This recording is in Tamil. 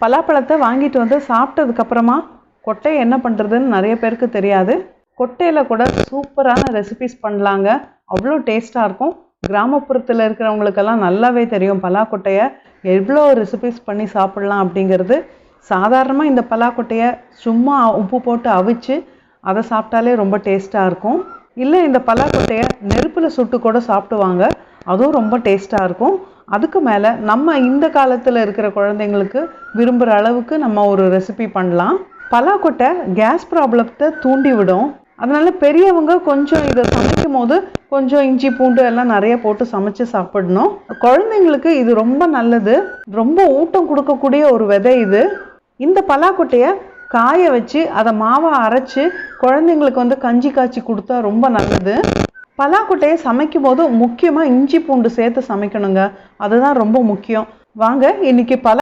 பலாப்பழத்தை வாங்கிட்டு வந்து சாப்பிட்டதுக்கப்புறமா கொட்டையை என்ன பண்ணுறதுன்னு நிறைய பேருக்கு தெரியாது. கொட்டையில் கூட சூப்பரான ரெசிபிஸ் பண்ணலாங்க. அவ்வளோ டேஸ்ட்டாக இருக்கும். கிராமப்புறத்தில் இருக்கிறவங்களுக்கெல்லாம் நல்லாவே தெரியும் பலாக்கொட்டையை எவ்வளோ ரெசிபிஸ் பண்ணி சாப்பிட்லாம் அப்படிங்கிறது. சாதாரணமாக இந்த பலாக்கொட்டையை சும்மா உப்பு போட்டு அவிச்சு அதை சாப்பிட்டாலே ரொம்ப டேஸ்ட்டாக இருக்கும். இல்லை இந்த பலாக்கொட்டையை நெருப்பில் சுட்டு கூட சாப்பிடுவாங்க, அதுவும் ரொம்ப டேஸ்ட்டாக இருக்கும். அதுக்கு மேலே நம்ம இந்த காலத்தில் இருக்கிற குழந்தைங்களுக்கு விரும்புகிற அளவுக்கு நம்ம ஒரு ரெசிபி பண்ணலாம். பலாக்கொட்டை கேஸ் ப்ராப்ளத்தை தூண்டி விடும். அதனால பெரியவங்க கொஞ்சம் இதை சமைக்கும் போது கொஞ்சம் இஞ்சி பூண்டு எல்லாம் நிறைய போட்டு சமைச்சு சாப்பிடணும். குழந்தைங்களுக்கு இது ரொம்ப நல்லது, ரொம்ப ஊட்டம் கொடுக்கக்கூடிய ஒரு விதை இது. இந்த பலாக்கொட்டையை காய வச்சு அதை மாவை அரைச்சி குழந்தைங்களுக்கு வந்து கஞ்சி காய்ச்சி கொடுத்தா ரொம்ப நல்லது. பலாக்கொட்டையை சமைக்கும் போது முக்கியமாக இஞ்சி பூண்டு சேர்த்து சமைக்கணுங்க, அதுதான் ரொம்ப முக்கியம். வாங்க இன்னைக்கு